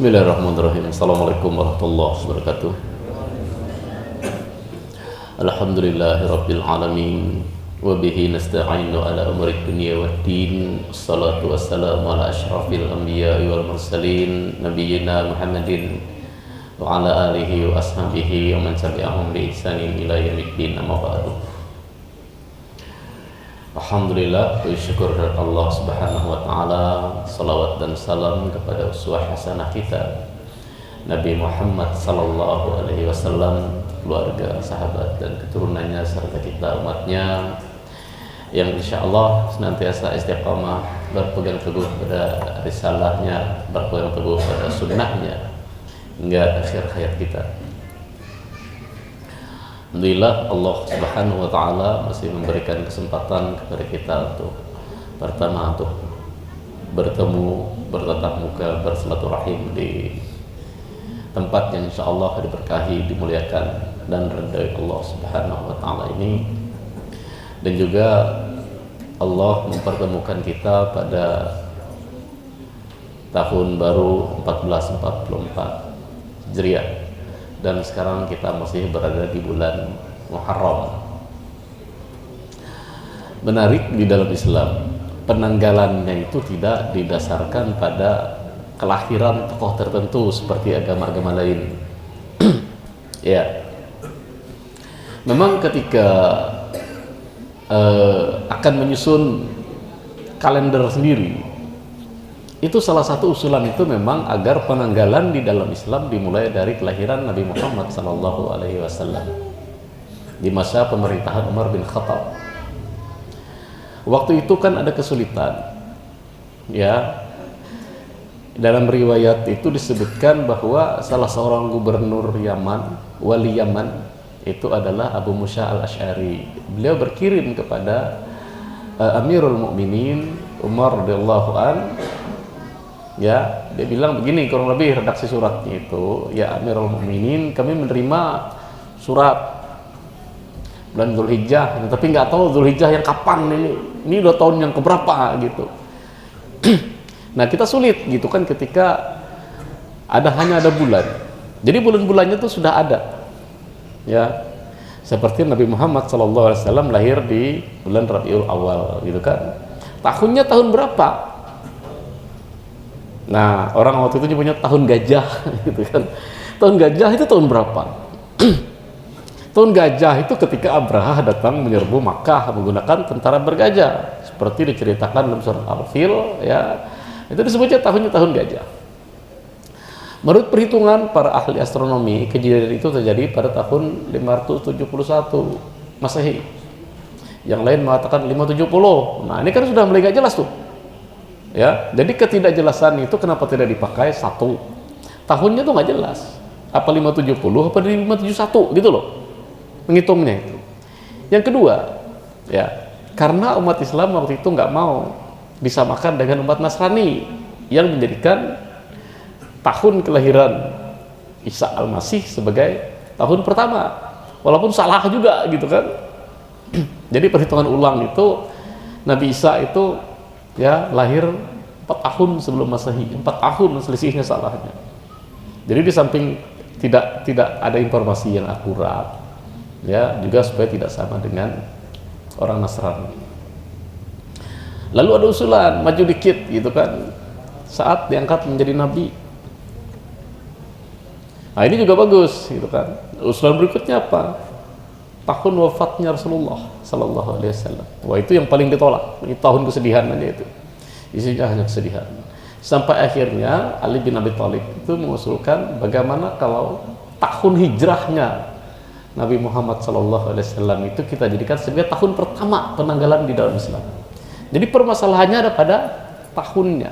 Bismillahirrahmanirrahim. Assalamualaikum warahmatullahi wabarakatuh. Alhamdulillahirabbil alamin wa bihi nasta'inu ala umuri dunya waddin. Wassalatu wassalamu ala asyrafil anbiya'i wal mursalin nabiyyina Muhammadin wa ala alihi wa ashabihi wa man tabi'ahum bi ihsanin ila yaumiddin. Amma ba'du. Alhamdulillah, bersyukur kepada Allah Subhanahu wa taala, salawat dan salam kepada uswah hasanah kita Nabi Muhammad sallallahu alaihi wasallam, keluarga, sahabat dan keturunannya serta kita umatnya yang insyaallah senantiasa istiqamah berpegang teguh pada risalahnya, berpegang teguh pada sunnahnya hingga akhir hayat kita. Alhamdulillah, Allah Subhanahu wa taala masih memberikan kesempatan kepada kita untuk pertama untuk bertemu, bertatap muka, bersilaturahim di tempat yang insyaallah diberkahi, dimuliakan dan diridhai Allah Subhanahu wa taala ini, dan juga Allah mempertemukan kita pada tahun baru 1444 Hijriah. Dan sekarang kita masih berada di bulan Muharram. Menarik di dalam Islam, penanggalannya itu tidak didasarkan pada kelahiran tokoh tertentu seperti agama-agama lain. Ya, memang ketika akan menyusun kalender sendiri, itu salah satu usulan itu memang agar penanggalan di dalam Islam dimulai dari kelahiran Nabi Muhammad sallallahu alaihi wasallam di masa pemerintahan Umar bin Khattab. Waktu itu kan ada kesulitan, ya. Dalam riwayat itu disebutkan bahwa salah seorang gubernur Yaman, wali Yaman, itu adalah Abu Musa al-Asy'ari. Beliau berkirim kepada Amirul Mukminin Umar radhiyallahu an. Ya, dia bilang begini, kurang lebih redaksi suratnya itu, ya Amirul Mukminin, kami menerima surat bulan Dzulhijjah, tapi nggak tahu Dzulhijjah yang kapan ini udah tahun yang keberapa gitu. Nah, kita sulit gitu kan ketika hanya ada bulan. Jadi bulan-bulannya tuh sudah ada, ya. Seperti Nabi Muhammad SAW lahir di bulan Rabiul Awal gitu kan. Tahunnya tahun berapa? Nah, orang waktu itu nyebutnya tahun gajah gitu kan. Tahun gajah itu tahun berapa? Tahun gajah itu ketika Abraha datang menyerbu Makkah menggunakan tentara bergajah, seperti diceritakan dalam surat Al-Fil, ya. Itu disebutnya tahun gajah. Menurut perhitungan para ahli astronomi, kejadian itu terjadi pada tahun 571 Masehi. Yang lain mengatakan 570. Nah, ini kan sudah mulai gak jelas tuh. Ya, jadi ketidakjelasan itu kenapa tidak dipakai satu tahunnya tuh nggak jelas, apa 570 apa 571 gitu loh menghitungnya itu. Yang kedua, ya, karena umat Islam waktu itu nggak mau disamakan dengan umat Nasrani yang menjadikan tahun kelahiran Isa al-Masih sebagai tahun pertama, walaupun salah juga gitu kan. Jadi perhitungan ulang itu Nabi Isa itu ya lahir 4 tahun sebelum Masehi, 4 tahun selisihnya salahnya. Jadi di samping tidak ada informasi yang akurat, ya, juga supaya tidak sama dengan orang Nasrani. Lalu ada usulan maju dikit gitu kan saat diangkat menjadi nabi. Nah, ini juga bagus gitu kan. Usulan berikutnya apa? Tahun wafatnya Rasulullah sallallahu alaihi wasallam. Wah, itu yang paling ditolak. Ini tahun kesedihan aja itu. Isinya hanya kesedihan. Sampai akhirnya Ali bin Abi Thalib itu mengusulkan bagaimana kalau tahun hijrahnya Nabi Muhammad sallallahu alaihi wasallam itu kita jadikan sebagai tahun pertama penanggalan di dalam Islam. Jadi permasalahannya ada pada tahunnya.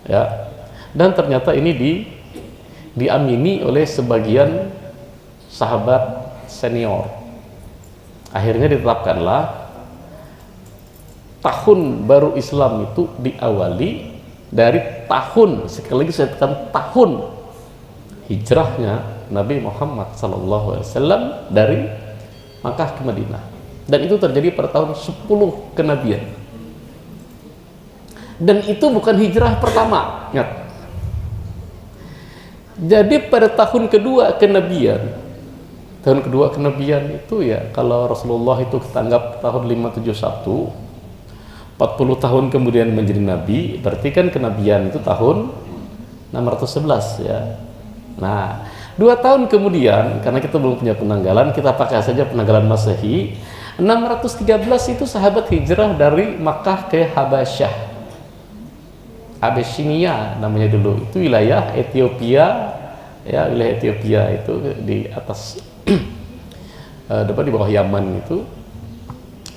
Ya. Dan ternyata ini diamini oleh sebagian sahabat senior. Akhirnya ditetapkanlah tahun baru Islam itu diawali dari tahun, sekali lagi saya katakan tahun hijrahnya Nabi Muhammad SAW dari Makkah ke Madinah, dan itu terjadi pada tahun 10 kenabian. Dan itu bukan hijrah pertama, ingat, Jadi pada tahun kedua kenabian, itu ya, kalau Rasulullah itu kita anggap tahun 571, 40 tahun kemudian menjadi nabi, berarti kan kenabian itu tahun 611 ya. Nah, 2 tahun kemudian, karena kita belum punya penanggalan, kita pakai saja penanggalan Masehi, 613 itu sahabat hijrah dari Makkah ke Habasyah, Abyssinia namanya dulu, itu wilayah Ethiopia ya, wilayah Ethiopia itu di atas depan di bawah Yaman, itu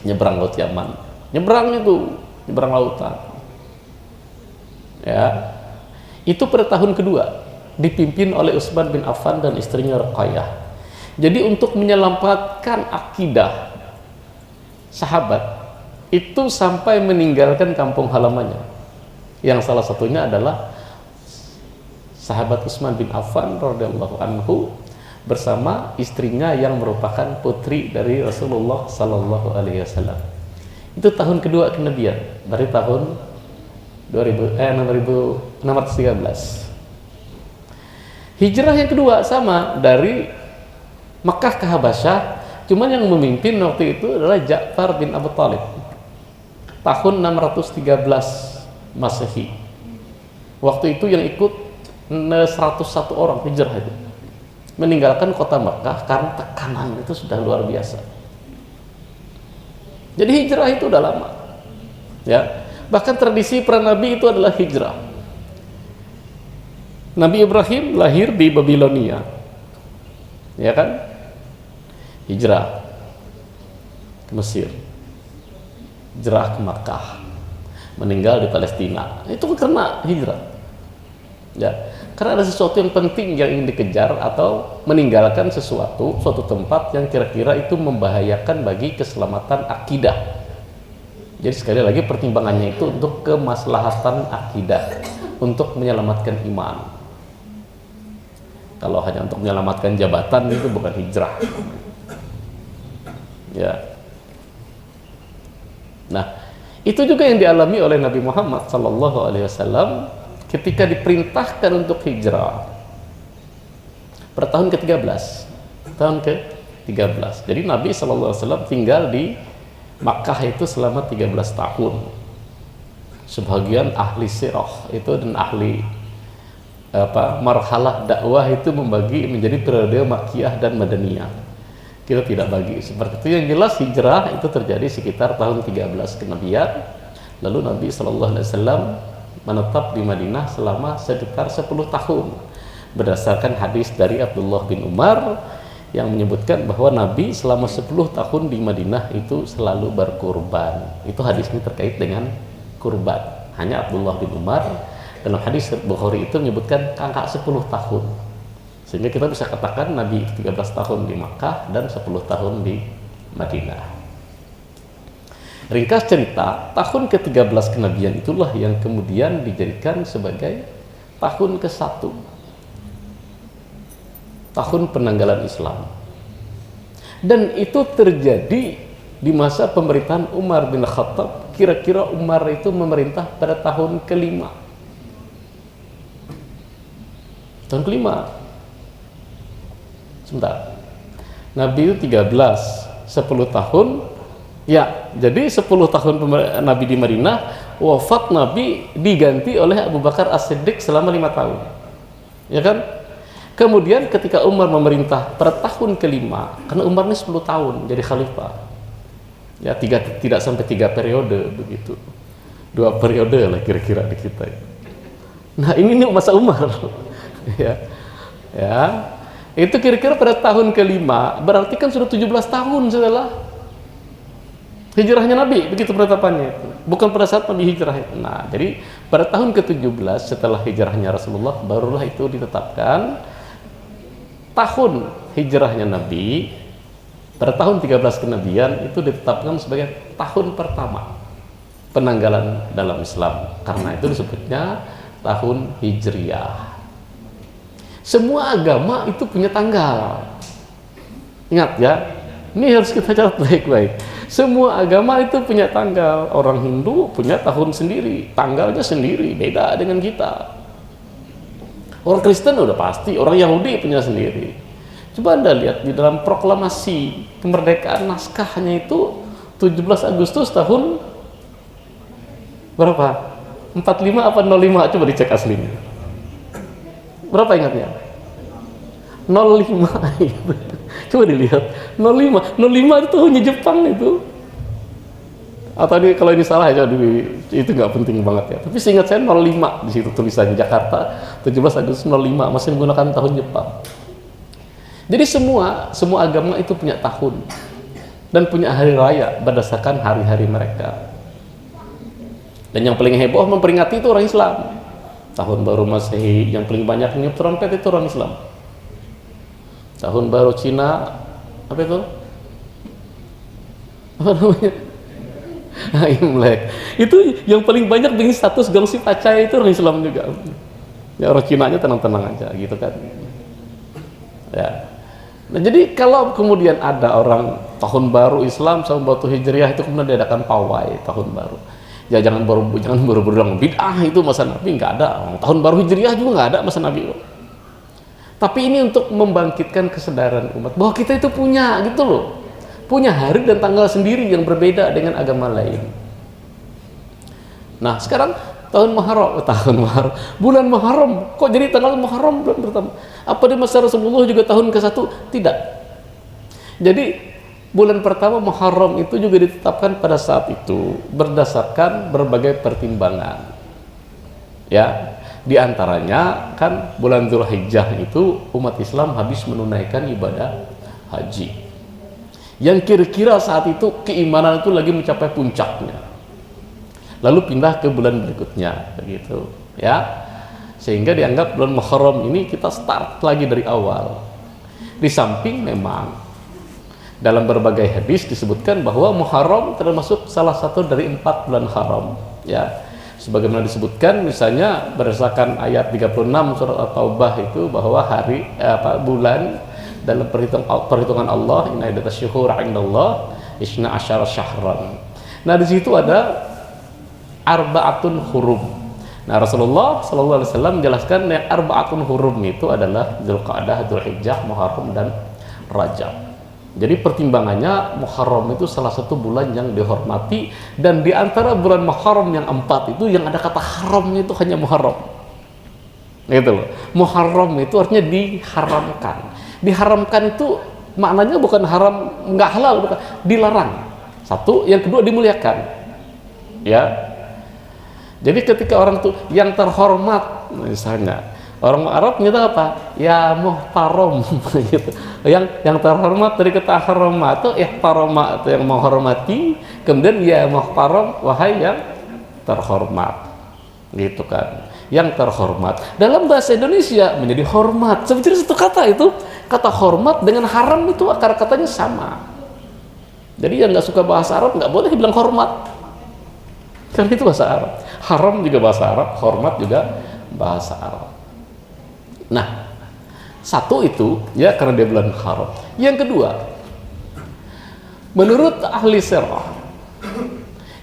nyebrang laut Yaman, nyebrang lautan ya. Itu pada tahun kedua dipimpin oleh Utsman bin Affan dan istrinya Ruqayyah. Jadi untuk menyelamatkan akidah sahabat itu sampai meninggalkan kampung halamannya, yang salah satunya adalah sahabat Utsman bin Affan radhiyallahu anhu bersama istrinya yang merupakan putri dari Rasulullah sallallahu alaihi wasallam. Itu tahun kedua kenabian, dari tahun 613. Hijrah yang kedua sama, dari Mekah ke Habasyah, cuman yang memimpin waktu itu adalah Ja'far bin Abu Thalib. Tahun 613 Masehi. Waktu itu yang ikut 101 orang hijrah itu, meninggalkan kota Mekah karena tekanan itu sudah luar biasa. Jadi hijrah itu udah lama ya. Bahkan tradisi para nabi itu adalah hijrah. Nabi Ibrahim lahir di Babilonia ya kan, hijrah ke Mesir, hijrah ke Makkah, meninggal di Palestina. Itu karena hijrah ya, karena ada sesuatu yang penting yang ingin dikejar, atau meninggalkan suatu tempat yang kira-kira itu membahayakan bagi keselamatan akidah. Jadi sekali lagi pertimbangannya itu untuk kemaslahatan akidah, untuk menyelamatkan iman. Kalau hanya untuk menyelamatkan jabatan itu bukan hijrah ya. Nah, itu juga yang dialami oleh Nabi Muhammad SAW ketika diperintahkan untuk hijrah pada tahun ke-13. Jadi Nabi SAW tinggal di Makkah itu selama 13 tahun. Sebagian ahli sirah itu dan ahli marhalah dakwah itu membagi menjadi periode Makkiyah dan Madaniyah. Kita tidak bagi seperti itu. Yang jelas hijrah itu terjadi sekitar tahun 13 kenabian. Lalu Nabi SAW menetap di Madinah selama sekitar 10 tahun berdasarkan hadis dari Abdullah bin Umar yang menyebutkan bahwa Nabi selama 10 tahun di Madinah itu selalu berkurban. Itu hadisnya terkait dengan kurban. Hanya Abdullah bin Umar dalam hadis Bukhari itu menyebutkan angka 10 tahun. Sehingga kita bisa katakan Nabi 13 tahun di Makkah dan 10 tahun di Madinah. Ringkas cerita, tahun ke-13 kenabian itulah yang kemudian dijadikan sebagai tahun ke-1, tahun penanggalan Islam. Dan itu terjadi di masa pemerintahan Umar bin Khattab. Kira-kira Umar itu memerintah pada tahun ke-5. Tahun ke-5. Sebentar. Nabi itu 13, 10 tahun. Ya, jadi 10 tahun Nabi di Madinah, wafat Nabi diganti oleh Abu Bakar As-Siddiq selama 5 tahun. Ya kan? Kemudian ketika Umar memerintah pada tahun ke-5, karena Umar ini 10 tahun jadi khalifah. Ya, tidak sampai 3 periode begitu. 2 periode lah kira-kira di kita. Nah, ini masa Umar. Ya. Ya. Itu kira-kira pada tahun ke-5, berarti kan sudah 17 tahun setelah hijrahnya Nabi, begitu penetapannya itu. Bukan pada saat Nabi hijrah. Nah, jadi pada tahun ke-17 setelah hijrahnya Rasulullah, barulah itu ditetapkan tahun hijrahnya Nabi. Pada tahun 13 kenabian itu ditetapkan sebagai tahun pertama penanggalan dalam Islam. Karena itu disebutnya tahun Hijriyah. Semua agama itu punya tanggal. Ingat ya, ini harus kita catat baik-baik. Semua agama itu punya tanggal. Orang Hindu punya tahun sendiri, tanggalnya sendiri, beda dengan kita. Orang Kristen udah pasti, orang Yahudi punya sendiri. Coba Anda lihat di dalam proklamasi kemerdekaan naskahnya itu 17 Agustus tahun berapa? 45 apa 05? Coba dicek aslinya. Berapa ingatnya? 05. Coba dilihat. 05 itu tahunnya Jepang itu. Atau kalau ini salah ya, itu nggak penting banget ya. Tapi seingat saya 05 di situ tulisannya, Jakarta 17 Agustus 05, masih menggunakan tahun Jepang. Jadi semua agama itu punya tahun dan punya hari raya berdasarkan hari-hari mereka. Dan yang paling heboh memperingati itu orang Islam. Tahun baru Masehi yang paling banyak meniup trompet itu orang Islam. Tahun baru Cina apa itu? Apa namanya? Imlek. Itu yang paling banyak bikin status gongsi pacai itu orang Islam juga. Ya orang Cinanya tenang-tenang aja gitu kan. Ya. Nah, jadi kalau kemudian ada orang tahun baru Islam sama batu Hijriah itu kemudian diadakan pawai tahun baru. Ya jangan baru bilang bid'ah itu masa Nabi, nggak ada. Tahun baru Hijriah juga nggak ada masa Nabi. Tapi ini untuk membangkitkan kesadaran umat bahwa kita itu punya gitu loh. Punya hari dan tanggal sendiri yang berbeda dengan agama lain. Nah, sekarang bulan Muharram, kok jadi tanggal Muharram bulan pertama? Apa di masa Rasulullah juga tahun ke-1? Tidak. Jadi bulan pertama Muharram itu juga ditetapkan pada saat itu berdasarkan berbagai pertimbangan. Ya, di antaranya kan bulan Dzulhijjah itu umat Islam habis menunaikan ibadah haji. Yang kira-kira saat itu keimanan itu lagi mencapai puncaknya. Lalu pindah ke bulan berikutnya, begitu, ya. Sehingga dianggap bulan Muharram ini kita start lagi dari awal. Di samping memang dalam berbagai hadis disebutkan bahwa Muharram termasuk salah satu dari 4 bulan haram, ya. Sebagaimana disebutkan misalnya berdasarkan ayat 36 surat At-Taubah itu bahwa bulan dalam perhitungan Allah, inna iddatas syuhur 'indallah isna asyara syahran. Nah, di situ ada arba'atun hurum. Nah, Rasulullah sallallahu alaihi wasallam menjelaskan yang arba'atun hurum itu adalah Dzulqa'dah, Dzulhijjah, Muharram dan Rajab. Jadi pertimbangannya Muharram itu salah satu bulan yang dihormati, dan di antara bulan Muharram yang 4 itu yang ada kata haramnya itu hanya Muharram. Gitu loh. Muharram itu artinya diharamkan. Diharamkan itu maknanya bukan haram, nggak halal, bukan, dilarang. Satu, yang kedua dimuliakan. Ya. Jadi ketika orang tuh yang terhormat, misalnya orang Arab nyata apa? Ya muhtaram gitu. Yang terhormat dari kata hormat itu ihtarama, itu yang menghormati, kemudian ya muhtaram, wahai yang terhormat. Gitu kan. Yang terhormat dalam bahasa Indonesia menjadi hormat. Sebetulnya satu kata itu, kata hormat dengan haram itu akar katanya sama. Jadi yang nggak suka bahasa Arab nggak boleh bilang hormat, karena itu bahasa Arab. Haram juga bahasa Arab, hormat juga bahasa Arab. Nah, satu itu ya karena dia bulan haram. Yang kedua, menurut ahli sirah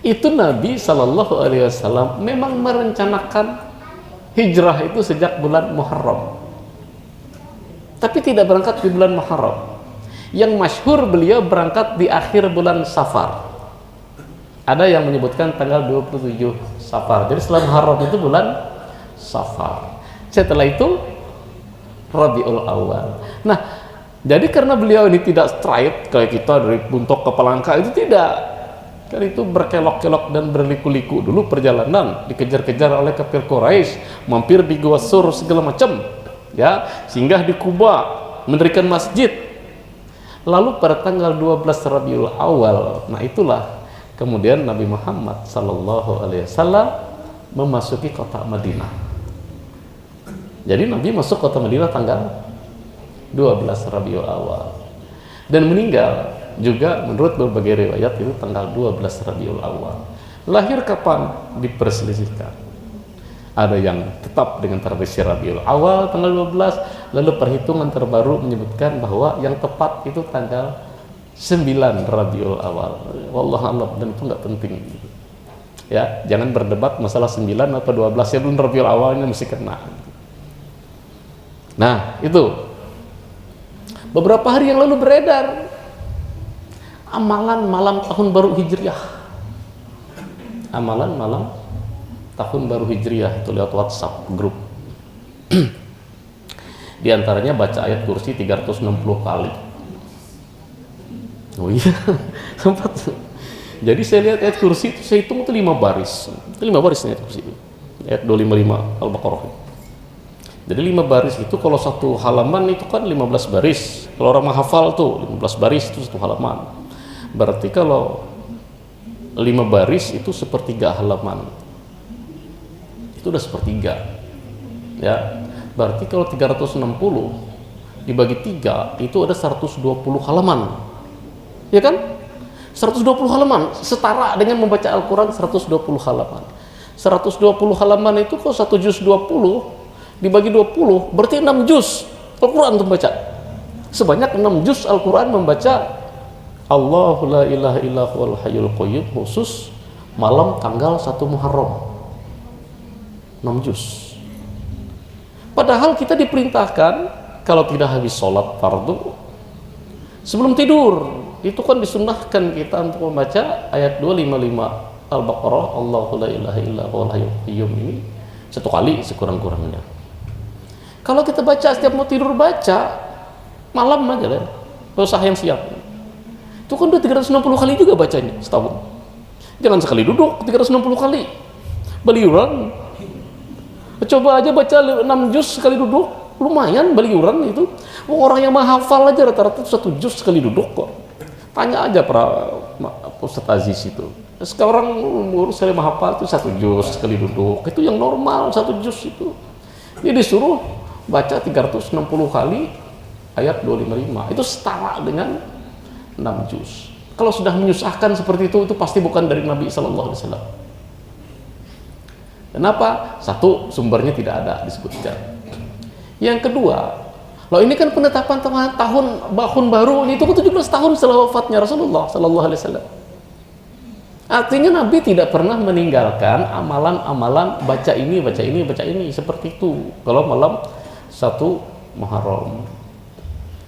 itu Nabi Shallallahu Alaihi Wasallam memang merencanakan hijrah itu sejak bulan Muharram, tapi tidak berangkat di bulan Muharram. Yang masyhur beliau berangkat di akhir bulan Safar. Ada yang menyebutkan tanggal 27 Safar. Jadi setelah Muharram itu bulan Safar. Setelah itu Rabiul Awal. Nah, jadi karena beliau ini tidak straight kayak kita dari Buntok ke Palangka, itu tidak. Kan itu berkelok-kelok dan berliku-liku. Dulu perjalanan dikejar-kejar oleh kafir Quraisy, mampir di Gua Sur segala macam, ya, singgah di Kuba, mendirikan masjid. Lalu pada tanggal 12 Rabiul Awal, nah itulah kemudian Nabi Muhammad sallallahu alaihi wasallam memasuki kota Madinah. Jadi Nabi masuk kota Madinah tanggal 12 Rabiul Awal dan meninggal juga menurut berbagai riwayat itu tanggal 12 Rabiul Awal. Lahir kapan? Diperselisihkan. Ada yang tetap dengan tradisi Rabiul Awal tanggal 12, lalu perhitungan terbaru menyebutkan bahwa yang tepat itu tanggal 9 Rabiul Awal. Wallahu a'lam, dan itu nggak penting. Ya, jangan berdebat masalah 9 atau 12, ya belum Rabiul Awalnya mesti kena. Nah, itu beberapa hari yang lalu beredar amalan malam tahun baru Hijriah. Amalan malam tahun baru Hijriah itu lewat WhatsApp grup. Di antaranya baca ayat kursi 360 kali. Oh iya, sempat. Jadi saya lihat ayat kursi itu, saya hitung itu 5 baris. Itu 5 baris ayat kursi itu. Ayat 255 Al-Baqarah. Jadi 5 baris itu kalau satu halaman itu kan 15 baris. Kalau orang menghafal tuh 15 baris itu satu halaman. Berarti kalau 5 baris itu sepertiga halaman. Itu udah sepertiga. Ya. Berarti kalau 360 dibagi 3 itu ada 120 halaman. Ya kan? 120 halaman setara dengan membaca Al-Qur'an 120 halaman. 120 halaman itu kalau 1 juz 20 dibagi 20 berarti 6 juz Al-Qur'an untuk baca. Sebanyak 6 juz Al-Qur'an membaca Allahu la ilaha illa huwal hayyul qayyum khusus malam tanggal 1 Muharram. 6 juz. Padahal kita diperintahkan kalau tidak habis sholat fardu sebelum tidur itu kan disunnahkan kita untuk membaca ayat 255 Al-Baqarah Allahu la ilaha illa huwal hayyul qayyum ini 1 kali sekurang-kurangnya. Kalau kita baca setiap mau tidur baca malam aja lah, gak usah yang siap. Itu kan udah 360 kali juga bacanya setahun. Jangan sekali duduk 360 kali. Baliuran. Coba aja baca 6 juz sekali duduk, lumayan baliuran itu. Orang yang menghafal aja rata-rata 1 juz sekali duduk kok. Tanya aja para Ustaz Aziz itu. Sekarang umur saya menghafal itu 1 juz sekali duduk. Itu yang normal 1 juz itu. Dia disuruh baca 360 kali ayat 255. Itu setara dengan 6 juz. Kalau sudah menyusahkan seperti itu pasti bukan dari Nabi sallallahu alaihi wasallam. Kenapa? Satu, sumbernya tidak ada disebutkan. Yang kedua, loh ini kan penetapan tahun baru itu 17 tahun setelah wafatnya Rasulullah sallallahu alaihi wasallam. Artinya Nabi tidak pernah meninggalkan amalan-amalan baca ini seperti itu kalau malam 1 Muharram.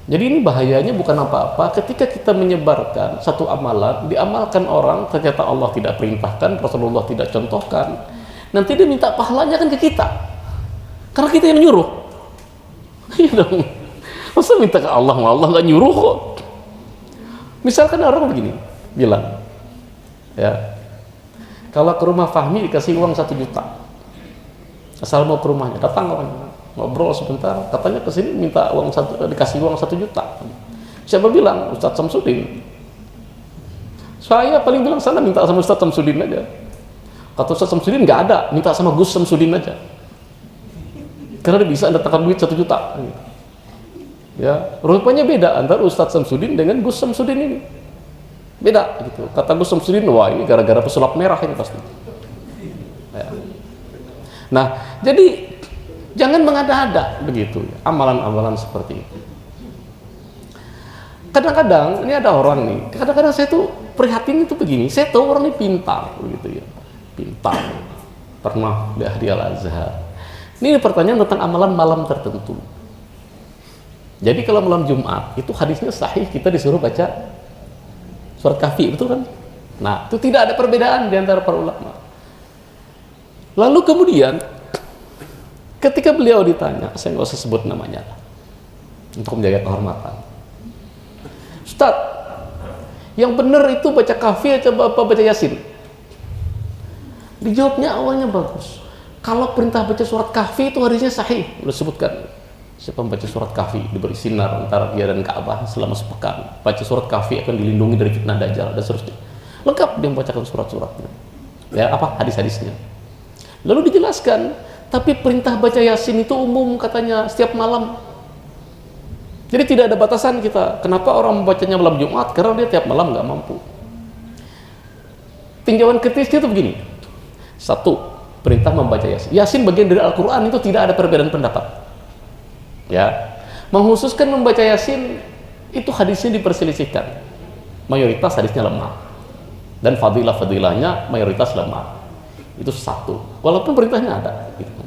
Jadi ini bahayanya bukan apa-apa ketika kita menyebarkan satu amalan, diamalkan orang, ternyata Allah tidak perintahkan, Rasulullah tidak contohkan. Nanti dia minta pahalanya kan ke kita. Karena kita yang nyuruh. Iya dong. Masa minta ke Allah, Allah nggak nyuruh kok. Misalkan orang begini, bilang, ya, kalau ke rumah Fahmi dikasih uang 1 juta. Asal mau ke rumahnya, datang orangnya. Ngobrol sebentar, katanya ke sini minta dikasih uang 1 juta. Siapa bilang? Ustadz Samsudin. Saya paling bilang sana minta sama Ustadz Samsudin aja. Kata Ustadz Samsudin nggak ada, minta sama Gus Samsudin aja. Karena dia bisa datangkan duit 1 juta. Ya, rupanya beda antara Ustadz Samsudin dengan Gus Samsudin ini. Beda gitu. Kata Gus Samsudin, wah ini gara-gara pesulap merah ini pasti. Ya. Nah, jadi jangan mengada-ada begitu, amalan-amalan seperti itu. Kadang-kadang ini ada orang nih, kadang-kadang saya tuh prihatin itu begini, saya tahu orang ini pintar begitu ya. Pintar, pernah di Al-Azhar. Ini pertanyaan tentang amalan malam tertentu. Jadi kalau malam Jumat itu hadisnya sahih, kita disuruh baca surat Kahfi, betul kan? Nah, itu tidak ada perbedaan di antara para ulama. Lalu kemudian ketika beliau ditanya, saya nggak usah sebut namanya untuk menjaga kehormatan. Ustaz, yang benar itu baca Kahfi atau baca Yasin? Dijawabnya awalnya bagus. Kalau perintah baca surat Kahfi itu hadisnya sahih, udah sebutkan. Siapa membaca surat Kahfi diberi sinar antara dia dan Ka'bah selama sepekan. Baca surat Kahfi akan dilindungi dari fitnah Dajjal dan seterusnya. Lengkap dia membacakan surat-suratnya. Ya, apa hadis-hadisnya. Lalu dijelaskan, tapi perintah baca Yasin itu umum katanya setiap malam. Jadi tidak ada batasan kita. Kenapa orang membacanya malam Jumat? Karena dia tiap malam nggak mampu. Tinjauan kritisnya itu begini. 1, perintah membaca Yasin. Yasin bagian dari Al-Quran itu tidak ada perbedaan pendapat. Ya, menghususkan membaca Yasin itu hadisnya diperselisihkan. Mayoritas hadisnya lemah dan fadilah-fadilahnya mayoritas lemah. Itu 1. Walaupun perintahnya ada. Gitu.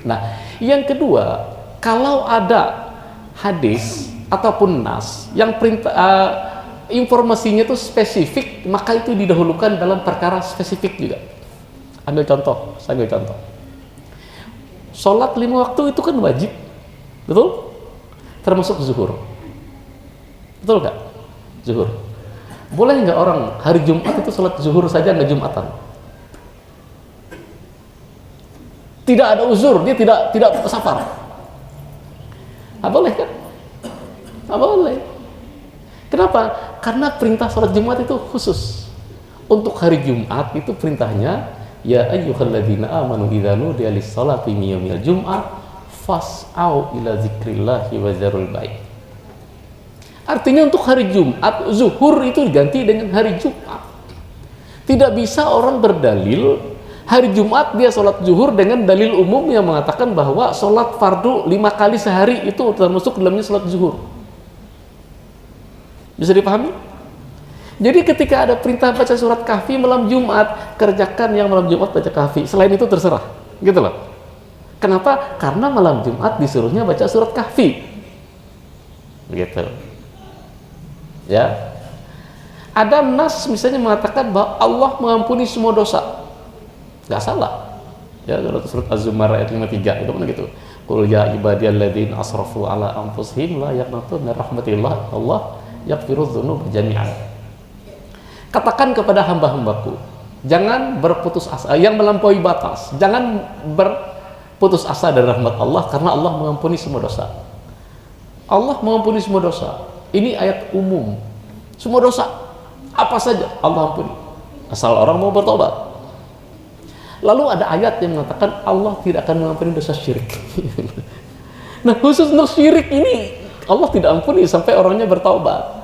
Nah, yang kedua, Kalau ada hadis ataupun nas yang informasinya itu spesifik, maka itu didahulukan dalam perkara spesifik juga. Ambil contoh, saya ambil contoh. Sholat 5 waktu itu kan wajib, betul? Termasuk zuhur, betul nggak? Zuhur. Boleh nggak orang hari Jumat itu sholat zuhur saja nggak Jumatan? Tidak ada uzur, dia tidak safar. Nggak boleh kan? Nggak boleh. Kenapa? Karena perintah sholat Jumat itu khusus. Untuk hari Jumat itu perintahnya, ya ayyuhalladzina amanu idza nudiya lis-sholati min yaumil jum'ah fas'au ila dzikrillahi wa dzarul bai'. Artinya untuk hari Jumat, zuhur itu diganti dengan hari Jumat. Tidak bisa orang berdalil hari Jumat dia sholat zuhur dengan dalil umum yang mengatakan bahwa sholat fardu 5 kali sehari itu termasuk dalamnya sholat zuhur. Bisa dipahami? Jadi ketika ada perintah baca surat kahfi malam Jumat, kerjakan yang malam Jumat baca kahfi. Selain itu terserah, gitu loh. Kenapa? Karena malam Jumat disuruhnya baca surat kahfi, gitu. Ya. Ada nas misalnya mengatakan bahwa Allah mengampuni semua dosa. Nggak salah. Ya, surat Az-Zumar ayat 53 itu mana gitu. Qul ya ibadiyalladzina asrafu ala anfusihim la yaqnatu min rahmatillah Allah yaghfiru dzunuba jami'an. Katakan kepada hamba-hambaku, jangan berputus asa, yang melampaui batas, jangan berputus asa dari rahmat Allah, karena Allah mengampuni semua dosa. Allah mengampuni semua dosa. Ini ayat umum. Semua dosa, apa saja Allah ampuni, asal orang mau bertobat. Lalu ada ayat yang mengatakan Allah tidak akan mengampuni dosa syirik. Nah, khusus untuk syirik ini Allah tidak ampuni sampai orangnya bertaubat.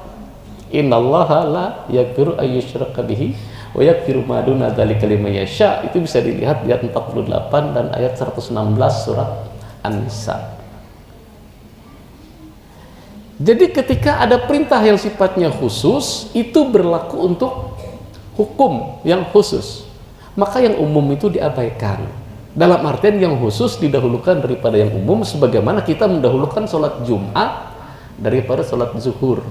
Innallaha la yaghfiru ayyushraka bihi wa yaghfiru ma duna dzalika liman yasha. Itu bisa dilihat di ayat 48 dan ayat 116 surat An-Nisa. Jadi ketika ada perintah yang sifatnya khusus, itu berlaku untuk hukum yang khusus. Maka yang umum itu diabaikan. Dalam artian yang khusus didahulukan daripada yang umum, sebagaimana kita mendahulukan sholat Jumat daripada sholat zuhur.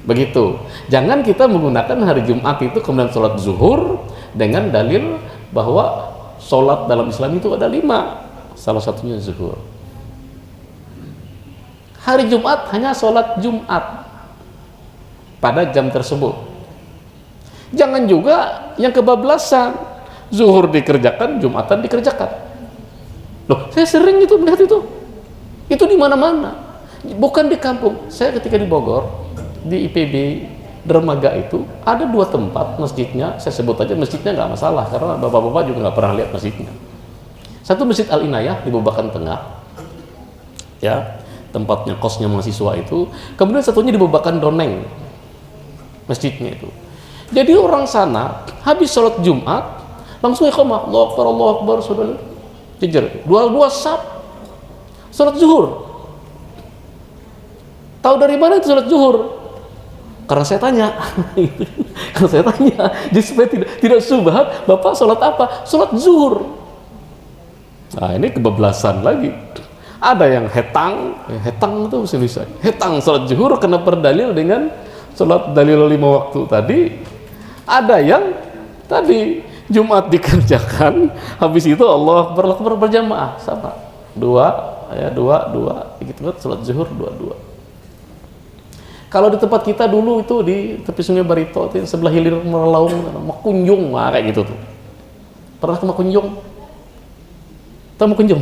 Begitu. Jangan kita menggunakan hari Jumat itu kemudian sholat zuhur dengan dalil bahwa sholat dalam Islam itu ada 5, salah satunya zuhur. Hari Jumat hanya sholat Jumat pada jam tersebut. Jangan juga yang kebablasan, zuhur dikerjakan, Jumatan dikerjakan. Loh, saya sering itu melihat itu di mana-mana, bukan di kampung. Saya ketika di Bogor, di IPB Dermaga itu ada 2 tempat masjidnya, saya sebut aja masjidnya nggak masalah karena bapak-bapak juga nggak pernah lihat masjidnya. Satu Masjid Al-Inayah di Babakan Tengah, ya, tempatnya kosnya mahasiswa itu. Kemudian satunya di Babakan Doneng, masjidnya itu. Jadi orang sana habis sholat Jumat langsung iqamah, Allahu Akbar, saudara, jejer, dua saf, sholat zuhur. Tahu dari mana itu sholat zuhur? Karena saya tanya, karena saya tanya, jadi supaya tidak subhat, bapak sholat apa? Sholat zuhur. Nah, ini kebablasan lagi. Ada yang hetang itu bisa. Hetang sholat zuhur kena berdalil dengan sholat dalil 5 waktu tadi. Ada yang tadi Jumat dikerjakan, habis itu Allah berjamaah sama 2, gitu kan, sholat zuhur 2. Kalau di tempat kita dulu itu di tepi Sungai Barito itu sebelah hilir Merlaung, Makunjung, kayak gitu tuh. Pernah ke Makunjung? Tahu Makunjung?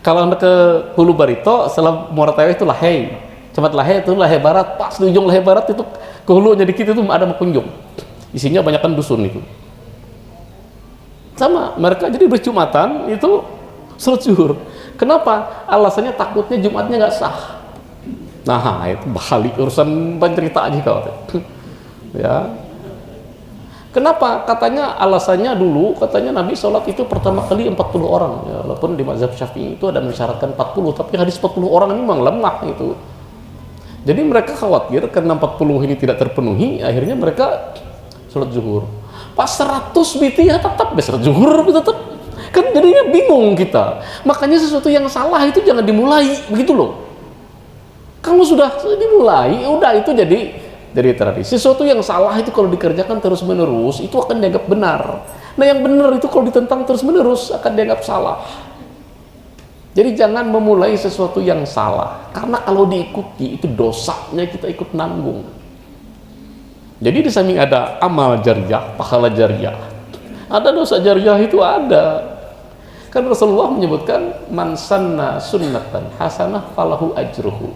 Kalau Anda ke Hulu Barito, setelah Muara Tawe itu Lahey. Tempat Lahey itu Lahey Barat, pas di ujung Lahey Barat itu ke hulunya dikit itu ada Makunjung. Isinya banyakkan dusun itu. Sama, mereka jadi berjumatan itu sholat zuhur. Kenapa? Alasannya takutnya Jumatnya nggak sah. Nah, itu balik urusan pencerita aja kau. Ya. Kenapa? Katanya alasannya dulu, katanya Nabi sholat itu pertama kali 40 orang. Ya, walaupun di mazhab Syafi'i itu ada mensyaratkan 40, tapi hadis 40 orang ini memang lemah itu. Jadi mereka khawatir karena 40 ini tidak terpenuhi, akhirnya mereka sholat zuhur. Pas 100 biti ya tetap sholat zuhur tetap. Kan jadinya bingung kita. Makanya sesuatu yang salah itu jangan dimulai, begitu loh. Kalau sudah dimulai, udah itu jadi tradisi. Sesuatu yang salah itu kalau dikerjakan terus-menerus itu akan dianggap benar. Nah, yang benar itu kalau ditentang terus-menerus akan dianggap salah. Jadi jangan memulai sesuatu yang salah, karena kalau diikuti itu dosanya kita ikut nanggung. Jadi di samping ada amal jariah, pahala jariah, ada dosa jariah itu ada. Kan Rasulullah menyebutkan man sanna sunnatan hasanah falahu ajruhu.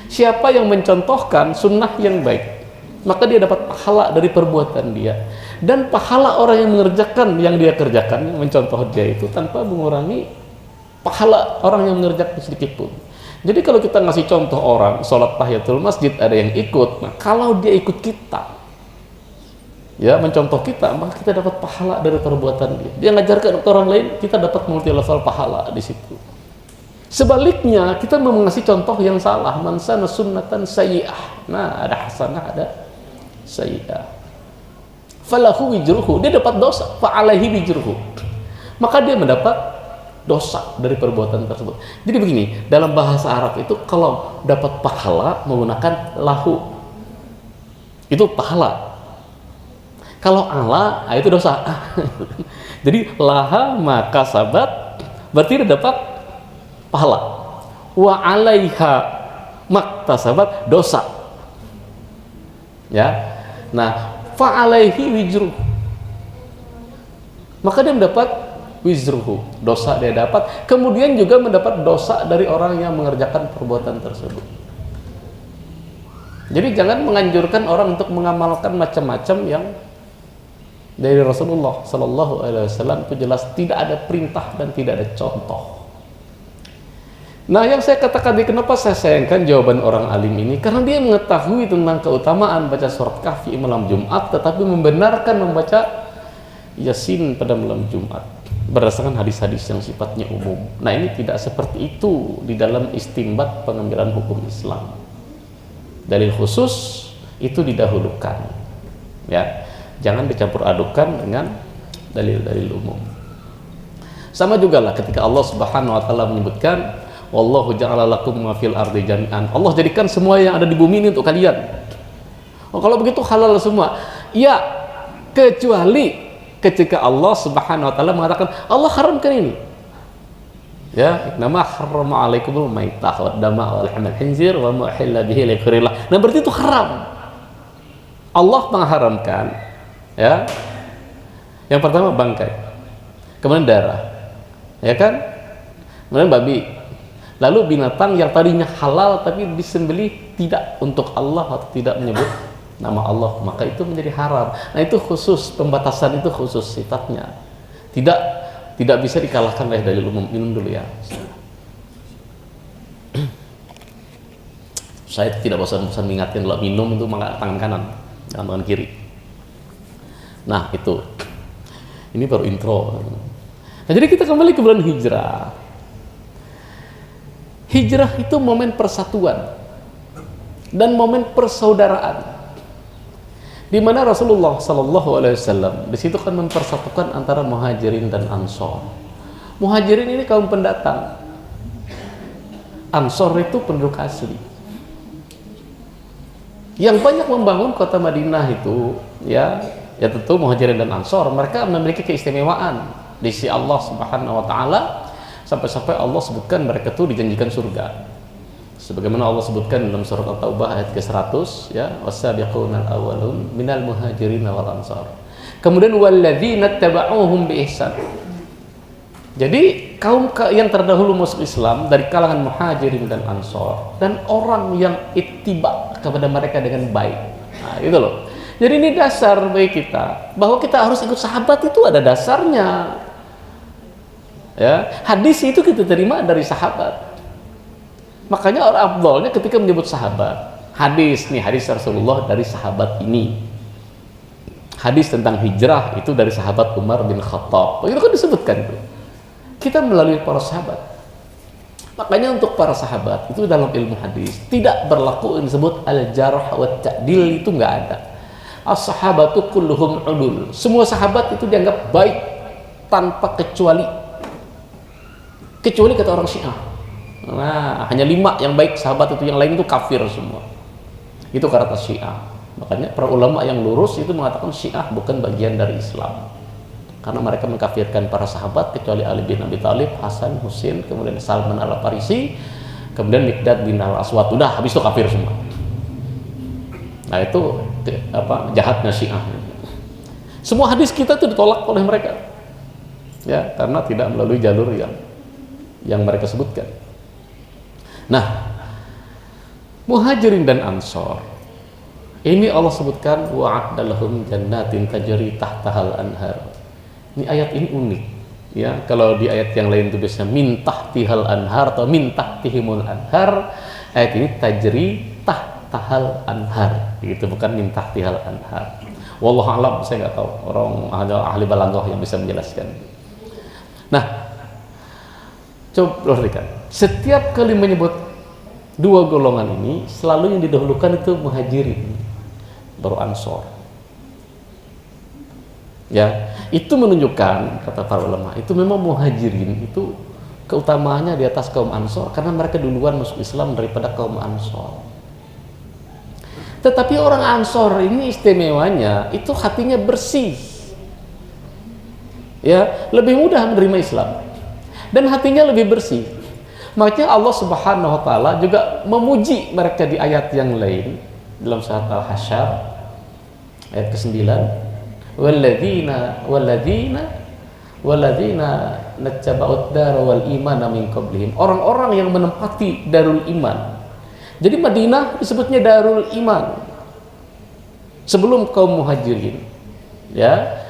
Siapa yang mencontohkan sunnah yang baik, maka dia dapat pahala dari perbuatan dia, dan pahala orang yang mengerjakan yang dia kerjakan, mencontoh dia itu tanpa mengurangi pahala orang yang mengerjakan sedikit pun. Jadi kalau kita ngasih contoh orang sholat tahiyatul masjid ada yang ikut, nah kalau dia ikut kita, ya mencontoh kita, maka kita dapat pahala dari perbuatan dia. Dia ngajarkan ke orang lain, kita dapat multi level pahala di situ. Sebaliknya kita mau mengasih contoh yang salah, man sana sunnatan sayyi'ah. Nah, ada hasanah, ada sayyi'ah. Falahu wijruhu, dia dapat dosa, fa alaihi wijruhu. Maka dia mendapat dosa dari perbuatan tersebut. Jadi begini, dalam bahasa Arab itu kalau dapat pahala menggunakan lahu, itu pahala. Kalau ala, itu dosa. Jadi laha maka sabat berarti dia dapat pahala. Wa alaiha maktasabat dosa. Ya. Nah, fa alaihi wijruh. Maka dia mendapat wizruhu, dosa dia dapat, kemudian juga mendapat dosa dari orang yang mengerjakan perbuatan tersebut. Jadi jangan menganjurkan orang untuk mengamalkan macam-macam yang dari Rasulullah Sallallahu Alaihi Wasallam itu jelas tidak ada perintah dan tidak ada contoh. Nah, yang saya katakan kenapa saya sayangkan jawaban orang alim ini, karena dia mengetahui tentang keutamaan baca surat Kahfi malam Jumat, tetapi membenarkan membaca Yasin pada malam Jumat berdasarkan hadis-hadis yang sifatnya umum. Nah, ini tidak seperti itu di dalam istinbat pengambilan hukum Islam. Dalil khusus itu didahulukan, ya, jangan dicampur adukan dengan dalil-dalil umum. Sama juga lah ketika Allah Subhanahu wa taala menyebutkan wallahu ja'ala lakum ma fil ardi jami'an. Allah jadikan semua yang ada di bumi ini untuk kalian. Oh, kalau begitu halal semua. Ya, kecuali ketika Allah Subhanahu wa taala mengatakan Allah haramkan ini. Ya, nama harrama alaikumul maitah wad dama wal hamal khinzir wa ma uhilla bihi li ghairillah. Nah, berarti itu haram. Allah mengharamkan, ya. Yang pertama bangkai. Kemudian darah. Ya kan? Kemudian babi. Lalu binatang yang tadinya halal tapi disembelih tidak untuk Allah atau tidak menyebut nama Allah, maka itu menjadi haram. Nah, itu khusus, pembatasan itu khusus sifatnya, tidak bisa dikalahkan oleh dalil umum. Minum dulu ya. Saya tidak bosan-bosan mengingatkan kalau minum itu tangan kanan, jangan tangan kiri. Nah, itu ini baru intro. Nah, jadi kita kembali ke bulan hijrah. Hijrah itu momen persatuan dan momen persaudaraan, di mana Rasulullah Sallallahu Alaihi Wasallam di situ kan mempersatukan antara muhajirin dan ansor. Muhajirin ini kaum pendatang, ansor itu penduduk asli. Yang banyak membangun kota Madinah itu, ya tentu muhajirin dan ansor. Mereka memiliki keistimewaan di sisi Allah Subhanahu Wa Taala, sampai-sampai Allah sebutkan mereka itu dijanjikan surga. Sebagaimana Allah sebutkan dalam surat At-Taubah ayat ke-100, ya, wasabiqunal awwalun minal muhajirin wal ansar. Kemudian walladzina tabauhum bi ihsan. Jadi kaum yang terdahulu masuk Islam dari kalangan muhajirin dan ansar, dan orang yang ittiba kepada mereka dengan baik. Nah, itu loh. Jadi ini dasar bagi kita bahwa kita harus ikut sahabat, itu ada dasarnya. Ya, hadis itu kita terima dari sahabat. Makanya orang afdalnya ketika menyebut sahabat, hadis Rasulullah dari sahabat ini. Hadis tentang hijrah itu dari sahabat Umar bin Khattab. Itu kan disebutkan itu. Kita melalui para sahabat. Makanya untuk para sahabat itu dalam ilmu hadis tidak berlaku yang disebut al-jarh wa ta'dil, itu enggak ada. As-sahabatu kulluhum udul. Semua sahabat itu dianggap baik tanpa kecuali. kecuali kata orang Syiah. Nah, hanya 5 yang baik sahabat itu, yang lain itu kafir semua. Itu kata Syiah. Makanya para ulama yang lurus itu mengatakan Syiah bukan bagian dari Islam, karena mereka mengkafirkan para sahabat kecuali Ali bin Abi Thalib, Hasan, Husain, kemudian Salman al-Farisi, kemudian Miqdad bin al-Aswad. Udah, habis itu kafir semua. Nah, itu jahatnya Syiah. Semua hadis kita itu ditolak oleh mereka, ya, karena tidak melalui jalur yang mereka sebutkan. Nah, Muhajirin dan Ansor ini Allah sebutkan wa'adda lahum jannatin tajri tahtahal anhar. Ini ayat ini unik, ya. Kalau di ayat yang lain itu biasanya min tahtihal anhar atau min tahtihimul anhar, ayat ini tajri tahtahal anhar, gitu, bukan min tahtihal anhar. Wallahu a'lam, saya nggak tahu, orang ahli balaghah yang bisa menjelaskan. Nah, coba perhatikan, setiap kali menyebut 2 golongan ini, selalu yang didahulukan itu Muhajirin, baru Ansor. Ya, itu menunjukkan, kata para ulama, itu memang Muhajirin itu keutamaannya di atas kaum Ansor, karena mereka duluan masuk Islam daripada kaum Ansor. Tetapi orang Ansor ini istimewanya itu hatinya bersih, ya, lebih mudah menerima Islam dan hatinya lebih bersih. Makanya Allah Subhanahu wa taala juga memuji mereka di ayat yang lain dalam surat Al-Hasyr ayat ke-9, walladzina nattaba'ud dar wal iman min qablihim, orang-orang yang menempati darul iman. Jadi Madinah disebutnya Darul Iman sebelum kaum Muhajirin, ya,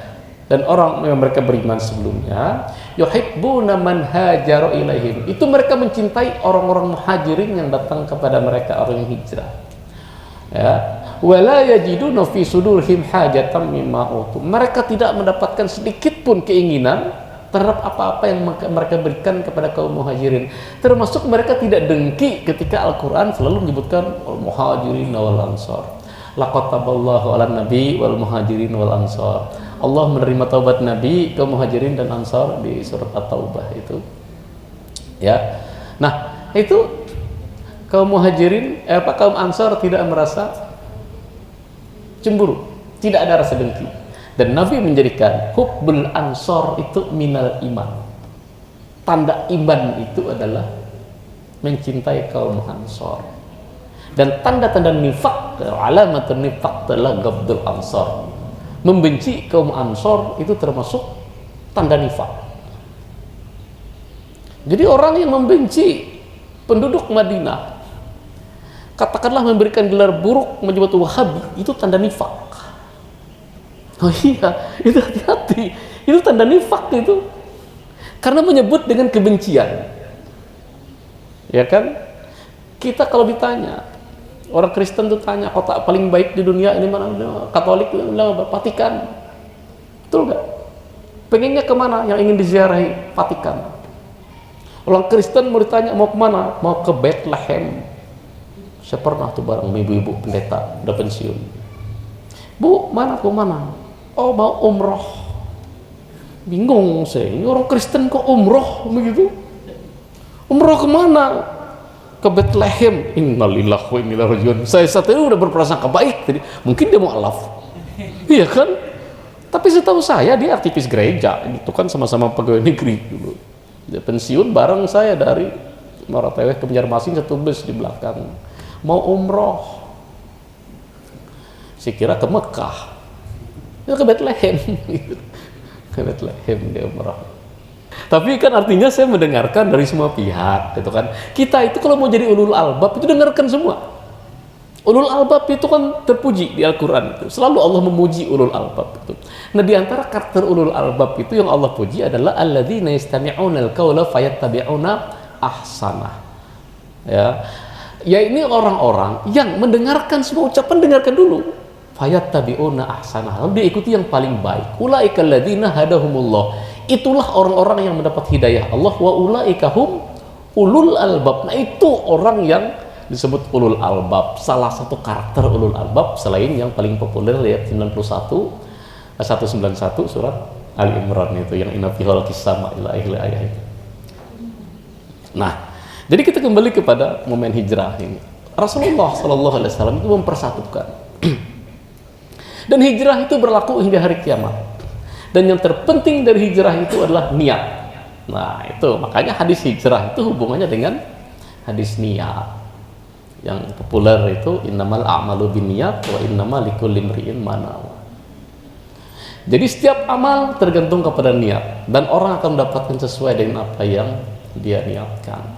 dan orang yang mereka beriman sebelumnya. Yuhibbuna man hajara ilaihim, itu mereka mencintai orang-orang Muhajirin yang datang kepada mereka, orang yang hijrah, ya. Wala yajiduna fi sudurihim hajatan mimma utu, mereka tidak mendapatkan sedikit pun keinginan terhadap apa-apa yang mereka berikan kepada kaum Muhajirin. Termasuk mereka tidak dengki ketika Al-Quran selalu menyebutkan Muhajirin wal Ansor. Laqad taballahu 'alan nabi wal muhajirin wal ansor. Allah menerima taubat Nabi, kaum Muhajirin dan Ansar di surat At-Taubah itu. Ya. Nah, itu kaum Muhajirin, kaum Ansar tidak merasa cemburu, tidak ada rasa dengki. Dan Nabi menjadikan hubbul ansor itu minal iman. Tanda iman itu adalah mencintai kaum Ansor. Dan tanda-tanda nifak, alamatun nifak adalah gabdul ansor. Membenci kaum Ansor itu termasuk tanda nifak. Jadi orang yang membenci penduduk Madinah, katakanlah memberikan gelar buruk, menyebut Wahabi, itu tanda nifak. Oh iya, itu hati-hati, itu tanda nifak itu, karena menyebut dengan kebencian, ya kan? Kita kalau ditanya, orang Kristen tuh tanya kota paling baik di dunia ini mana? Katolik bilang Vatikan, betul nggak? Pengennya kemana? Yang ingin diziarahi Vatikan. Orang Kristen mau ditanya mau kemana? Mau ke Bethlehem. Saya pernah tuh bareng ibu-ibu pendeta udah pensiun. Bu, mana? Ke mana? Oh, mau umroh. Bingung saya, ini orang Kristen kok umroh begitu? Umroh kemana? Ke Bethlehem. Innalillahi wa inna ilaihi raji'un. Saya saat itu udah berprasangka baik, jadi mungkin dia mau alaf, iya kan? Tapi setahu saya dia aktivis gereja, itu kan sama-sama pegawai negeri dulu. Dia pensiun bareng saya dari Morateweh ke Banjarmasin, satu bus di belakang. Mau umroh, saya kira ke Mekah. Itu ke Bethlehem, ke Bethlehem dia umrah. Tapi kan artinya saya mendengarkan dari semua pihak, gitu kan. Kita itu kalau mau jadi ulul albab itu dengarkan semua. Ulul albab itu kan terpuji di Al-Quran itu. Selalu Allah memuji ulul albab itu. Nah, di antara karakter ulul albab itu yang Allah puji adalah alladzina yastami'unal qawla fayattabi'una ahsanah. Ya ini orang-orang yang mendengarkan semua ucapan, dengarkan dulu. Fayattabi'una ahsanah, lalu diikuti yang paling baik. Ulaika alladzina hadahumullah, itulah orang-orang yang mendapat hidayah Allah. Wa ulaika hum ulul albab, nah itu orang yang disebut ulul albab. Salah satu karakter ulul albab selain yang paling populer ayat 191 surat Ali Imran itu, yang inna fi khalqis sama'i wal ardi ayat itu. Nah, jadi kita kembali kepada momen hijrah ini. Rasulullah Shallallahu Alaihi Wasallam itu mempersatukan. Dan hijrah itu berlaku hingga hari kiamat. Dan yang terpenting dari hijrah itu adalah niat. Nah, itu makanya hadis hijrah itu hubungannya dengan hadis niat. Yang populer itu innamal a'malu binniyat wa innamal likulli imri'in ma nawa. Jadi setiap amal tergantung kepada niat dan orang akan mendapatkan sesuai dengan apa yang dia niatkan.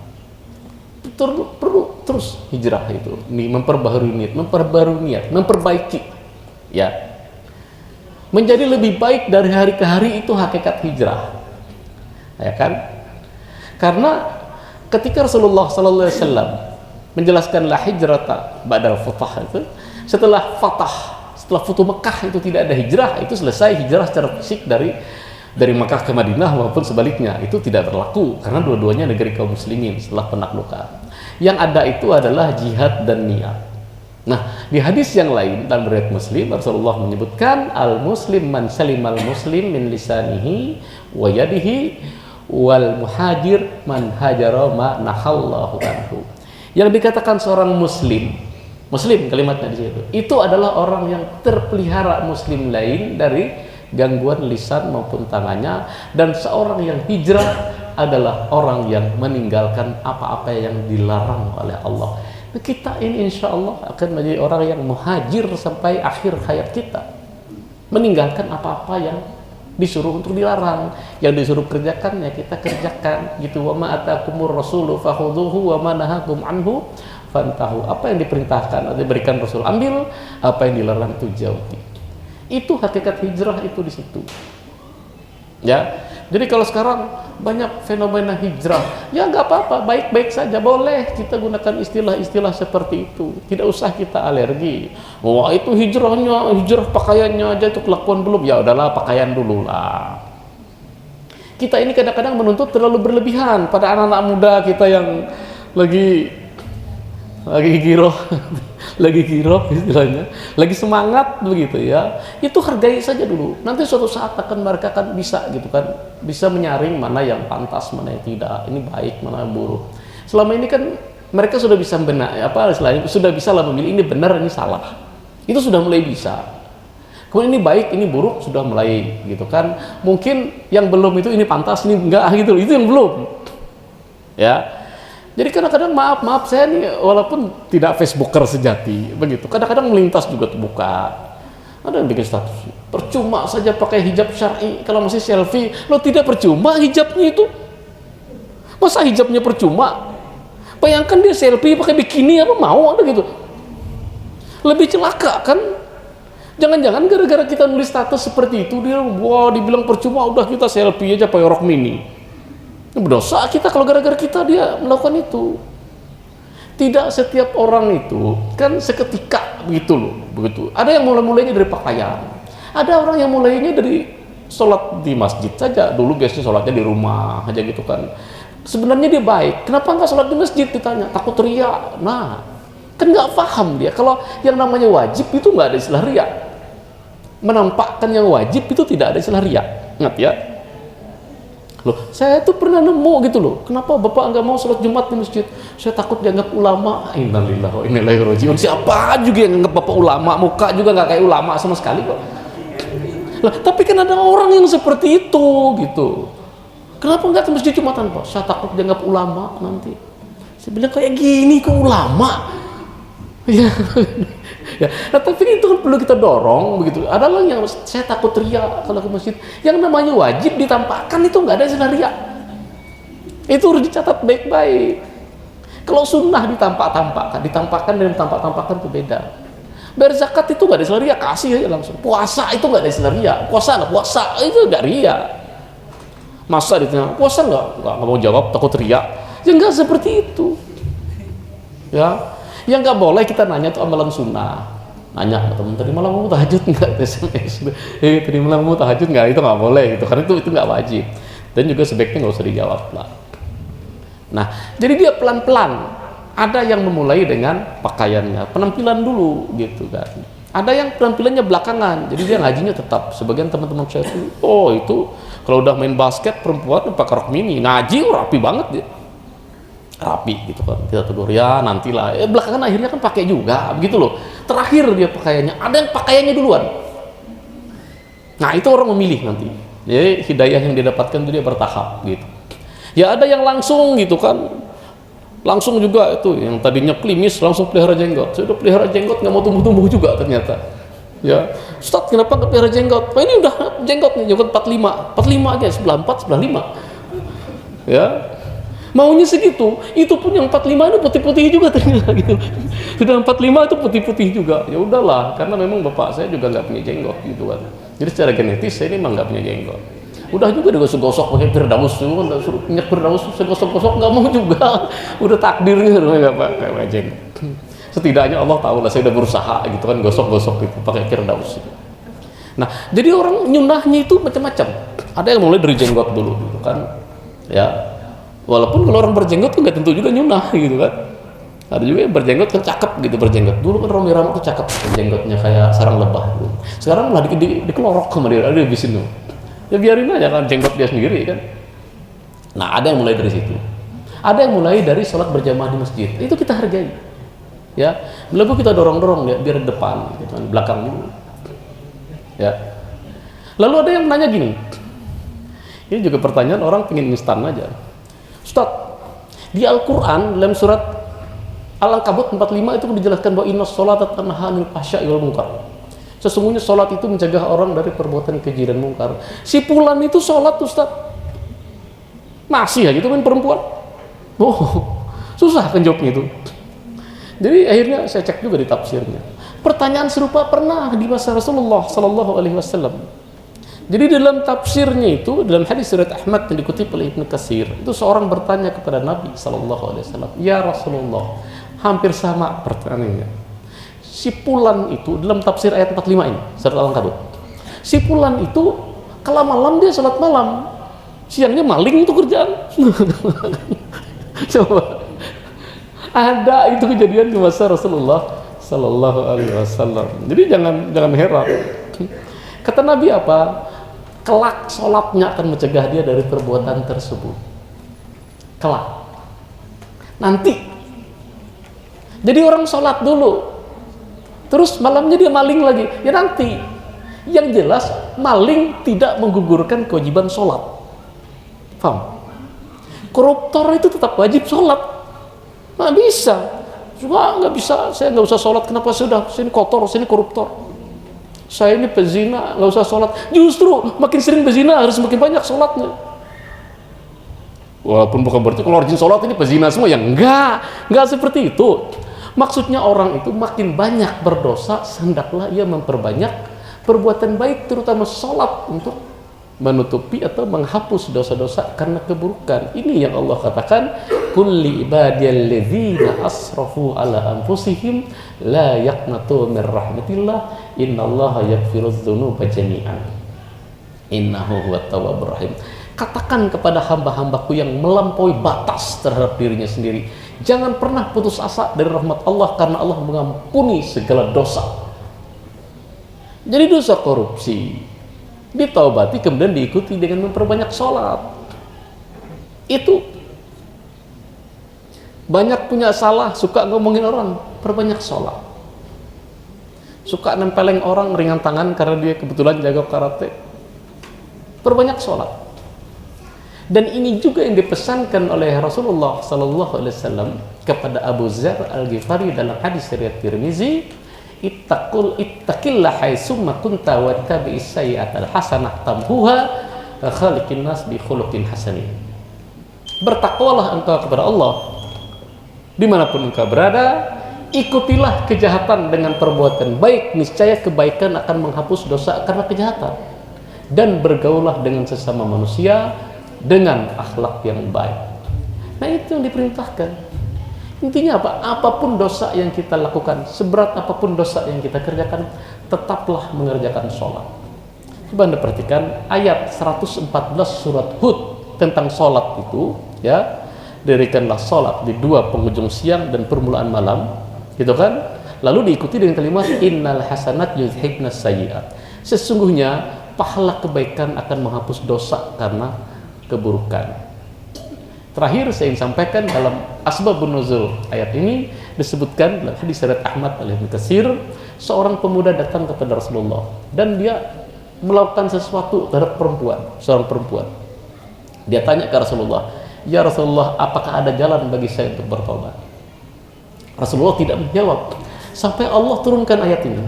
Perlu terus hijrah itu, memperbaharui niat, memperbaiki, ya, menjadi lebih baik dari hari ke hari. Itu hakikat hijrah, ya kan? Karena ketika Rasulullah Sallallahu Alaihi Wasallam menjelaskan la hijrata ba'dal fatah, itu setelah Futuh Mekah itu tidak ada hijrah, itu selesai hijrah secara fisik dari Mekah ke Madinah maupun sebaliknya, itu tidak berlaku karena dua-duanya negeri kaum muslimin setelah penaklukan. Yang ada itu adalah jihad dan niat. Nah, di hadis yang lain dalam riwayat Muslim, Rasulullah menyebutkan al-muslim man salimal muslim min lisanihi wa yadihi wal muhajir man hajara ma nahallahu anhu. Yang dikatakan seorang muslim kalimatnya di situ, itu adalah orang yang terpelihara muslim lain dari gangguan lisan maupun tangannya, dan seorang yang hijrah adalah orang yang meninggalkan apa-apa yang dilarang oleh Allah. Nah, kita ini insya Allah akan menjadi orang yang muhajir sampai akhir hayat kita, meninggalkan apa-apa yang disuruh untuk dilarang, yang disuruh kerjakan ya kita kerjakan gitu. Wa ma atakumur rasulu fakhudhuhu wa ma nahakum anhu fantahu. Apa yang diperintahkan atau diberikan Rasul ambil, apa yang dilarang itu jauhi. Itu hakikat hijrah itu di situ. Ya. Jadi kalau sekarang banyak fenomena hijrah, ya nggak apa-apa, baik-baik saja, boleh kita gunakan istilah-istilah seperti itu. Tidak usah kita alergi. Wah, itu hijrah pakaiannya aja itu kelakuan belum. Ya udahlah, pakaian dulu lah. Kita ini kadang-kadang menuntut terlalu berlebihan pada anak-anak muda kita yang lagi giroh istilahnya, lagi semangat begitu ya. Itu hargai saja dulu. Nanti suatu saat mereka akan bisa gitu kan, bisa menyaring mana yang pantas, mana yang tidak, ini baik, mana yang buruk. Selama ini kan mereka sudah bisa sudah bisa lah memilih ini benar, ini salah. Itu sudah mulai bisa. Kemudian ini baik, ini buruk, sudah mulai gitu kan. Mungkin yang belum itu ini pantas, ini enggak gitu. Itu yang belum. Ya. Jadi kadang-kadang maaf saya nih walaupun tidak Facebooker sejati begitu, kadang-kadang melintas juga terbuka. Ada yang bikin status percuma saja pakai hijab syar'i kalau masih selfie. Lo tidak percuma hijabnya itu, masa hijabnya percuma? Bayangkan dia selfie pakai bikini, apa mau ada gitu? Lebih celaka kan? Jangan-jangan gara-gara kita nulis status seperti itu dia dibilang percuma, udah kita selfie aja pakai rok mini. Berdosa kita kalau gara-gara kita dia melakukan itu. Tidak setiap orang itu kan seketika begitu loh, begitu. Ada yang mulainya dari pakaian, ada orang yang mulainya dari sholat di masjid saja. Dulu biasanya sholatnya di rumah aja gitu kan. Sebenarnya dia baik, kenapa nggak sholat di masjid? Ditanya, takut riya. Nah, kan nggak paham dia kalau yang namanya wajib itu nggak ada istilah riya. Menampakkan yang wajib itu tidak ada istilah riya. Ingat ya. Loh, saya tuh pernah nemu gitu loh. Kenapa Bapak nggak mau sholat Jumat di masjid? Saya takut dianggap ulama. Innalillahi wa inna ilaihi raji'un. Siapa juga yang nganggap Bapak ulama? Muka juga nggak kayak ulama sama sekali kok. Lah, tapi kan ada orang yang seperti itu gitu. Kenapa nggak ke masjid Jumatan, Pak? Saya takut dianggap ulama nanti. Saya bilang kayak gini kok ulama? Ya. Ya, nah, tapi itu kan perlu kita dorong begitu. Adalah yang saya takut riya kalau ke masjid. Yang namanya wajib ditampakkan itu nggak ada istilah riya. Itu harus dicatat baik-baik. Kalau sunnah ditampakkan dan tampak-tampakkan itu beda. Bayar zakat itu nggak ada istilah riya, kasih aja langsung. Puasa itu nggak ada istilah riya. Puasa itu nggak riya. Masa ditanya puasa nggak mau jawab takut riya. Ya nggak seperti itu. Ya. Yang nggak boleh kita nanya tuh amalan sunnah. Nanya teman tadi malam kamu tahajud nggak? SMS tadi malam kamu tahajud nggak? Itu nggak boleh gitu, karena itu nggak wajib. Dan juga sebaiknya nggak usah dijawab lah. Nah, jadi dia pelan-pelan. Ada yang memulai dengan pakaiannya, penampilan dulu gitu kan. Ada yang penampilannya belakangan, jadi dia ngajinya tetap. Sebagian teman-teman saya tuh, itu kalau udah main basket perempuan pakai rok mini, ngaji rapi banget dia. rapi gitu kan, kita tegur ya nantilah, belakangan akhirnya kan pakai juga begitu loh, terakhir dia pakaiannya, ada yang pakaiannya duluan. Nah itu orang memilih nanti, jadi hidayah yang didapatkan itu dia bertahap gitu. Ya ada yang langsung gitu kan, langsung juga itu yang tadinya klimis langsung pelihara jenggot, sudah pelihara jenggot nggak mau tumbuh-tumbuh juga ternyata. Ya Ustadz kenapa nggak pelihara jenggot? Ini udah jenggot nih, jenggot 45 aja, sebelah 4 sebelah 5 ya, maunya segitu. Itu pun yang 45 itu putih-putih juga ternyata gitu. Sudah 45 itu putih-putih juga. Ya udahlah, karena memang bapak saya juga nggak punya jenggot gitu kan. Jadi secara genetis saya ini memang nggak punya jenggot. Udah juga digosok-gosok pakai Firdaus tuh, kan suruh minyak Firdaus segosok-gosok nggak mau juga. Udah takdirnya nggak pakai jenggot. Setidaknya Allah tahu lah, saya udah berusaha gitu kan, gosok-gosok itu pakai Firdaus. Nah, jadi orang nyunahnya itu macam-macam. Ada yang mulai dari jenggot dulu gitu kan. Ya, walaupun kalau orang berjenggot tuh nggak tentu juga nyunah gitu kan. Ada juga yang berjenggot kan cakep gitu, berjenggot. Dulu kan Romi Rama tuh cakep, jenggotnya kayak sarang lebah gitu. Sekarang malah dikelorok sama dia, ada dihabisin tuh. Ya biarin aja kan, jenggot dia sendiri kan. Nah, ada yang mulai dari situ. Ada yang mulai dari sholat berjamaah di masjid. Itu kita hargai. Ya, lalu kita dorong-dorong ya biar depan gitu kan, belakang dulu. Ya. Lalu ada yang nanya gini. Ini juga pertanyaan orang pengen instan aja. Ustadz, di Al-Quran dalam surat Al-Ankabut 45 itu dijelaskan bahwa inna sholata tanha 'anil fahsya'i wal munkar. Sesungguhnya sholat itu mencegah orang dari perbuatan keji dan mungkar. Si Fulan itu sholat Ustadz, masih aja itu main perempuan. Oh, susah kan jawabnya itu. Jadi akhirnya saya cek juga di tafsirnya. Pertanyaan serupa pernah di masa Rasulullah Sallallahu Alaihi Wasallam. Jadi dalam tafsirnya itu, dalam hadis riwayat Ahmad yang dikutip oleh Ibnu Katsir, itu seorang bertanya kepada Nabi Sallallahu Alaihi Wasallam, ya Rasulullah, hampir sama pertanyaannya. Si Fulan itu dalam tafsir ayat 45 ini, surat Al-Ankabut. Si Fulan itu kalau malam dia salat malam, siangnya maling itu kerjaan. Coba. Ada itu kejadian di masa Rasulullah Sallallahu Alaihi Wasallam. Jadi jangan heran. Kata Nabi apa? Kelak sholatnya akan mencegah dia dari perbuatan tersebut. Kelak. Nanti. Jadi orang sholat dulu, terus malamnya dia maling lagi. Ya nanti. Yang jelas maling tidak menggugurkan kewajiban sholat. Paham? Koruptor itu tetap wajib sholat. Nggak bisa. Juga nggak bisa. Saya nggak usah sholat. Kenapa sudah? Saya ini kotor, saya ini koruptor. Saya ini pezina, nggak usah sholat. Justru makin sering pezina harus makin banyak sholatnya. Walaupun bukan berarti kalau rajin sholat ini pezina semua, ya enggak seperti itu. Maksudnya orang itu makin banyak berdosa, hendaklah ia memperbanyak perbuatan baik, terutama sholat untuk menutupi atau menghapus dosa-dosa karena keburukan. Ini yang Allah katakan, kulli ibadiyalladzina asrafu ala anfusihim la yaqnatu min rahmatillah innallaha yaghfirudz dzunuba jami'an innahu huwat tawwabur rahim. Katakan kepada hamba-hambaku yang melampaui batas terhadap dirinya sendiri, jangan pernah putus asa dari rahmat Allah karena Allah mengampuni segala dosa. Jadi dosa korupsi ditaubati kemudian diikuti dengan memperbanyak sholat. Itu banyak punya salah, suka ngomongin orang, perbanyak sholat. Suka nempeleng orang, ringan tangan karena dia kebetulan jago karate, perbanyak sholat. Dan ini juga yang dipesankan oleh Rasulullah Sallallahu Alaihi Wasallam kepada Abu Dzar Al-Ghifari dalam hadis riwayat Tirmizi, ittaqillah haitsumma kunta wattabi'is sayyi'atal hasanah tamhuha wa khaliqin nas bi khuluqin hasanin. Bertakwalah engkau kepada Allah dimanapun engkau berada, ikutilah kejahatan dengan perbuatan baik, niscaya kebaikan akan menghapus dosa karena kejahatan, dan bergaulah dengan sesama manusia dengan akhlak yang baik. Nah itu yang diperintahkan. Intinya apa? Apapun dosa yang kita lakukan, seberat apapun dosa yang kita kerjakan, tetaplah mengerjakan sholat. Coba Anda perhatikan ayat 114 surat Hud tentang sholat itu, ya, dirikanlah sholat di dua penghujung siang dan permulaan malam, gitu kan? Lalu diikuti dengan kalimat innal hasanat yuzhibnas sayyi'at. Sesungguhnya pahala kebaikan akan menghapus dosa karena keburukan. Terakhir saya ingin sampaikan dalam asbabun nuzul ayat ini disebutkan dalam hadis riwayat Ahmad Ibnu Katsir, seorang pemuda datang kepada Rasulullah dan dia melakukan sesuatu terhadap seorang perempuan. Dia tanya ke Rasulullah, "Ya Rasulullah, apakah ada jalan bagi saya untuk bertobat?" Rasulullah tidak menjawab sampai Allah turunkan ayat ini.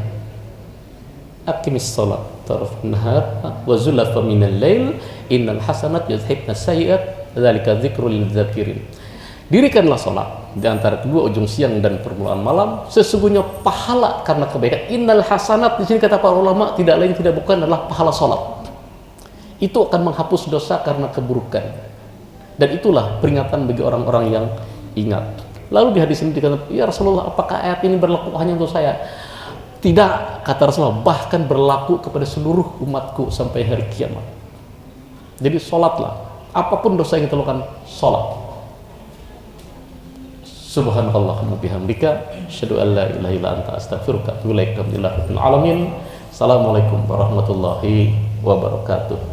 Aqimis shalah tarafan nahar wa zulafan minal lail innal hasanat yuzhibna sayyi'at dzalika dzikrul lidzakirin. Dirikanlah salat di antara kedua ujung siang dan permulaan malam, sesungguhnya pahala karena kebaikan. Innal hasanat di sini kata para ulama tidak lain tidak bukan adalah pahala salat. Itu akan menghapus dosa karena keburukan. Dan itulah peringatan bagi orang-orang yang ingat. Lalu di hadis ini dikatakan, "Ya Rasulullah, apakah ayat ini berlaku hanya untuk saya?" Tidak, kata Rasulullah, bahkan berlaku kepada seluruh umatku sampai hari kiamat. Jadi sholatlah, apapun dosa yang kita lakukan, sholat. Subhanallahumma bihamdika, asyhadu an la ilaha illa anta, astaghfiruka wa atubu ilaik. Alhamdulillahirabbil alamin. Assalamualaikum warahmatullahi wabarakatuh.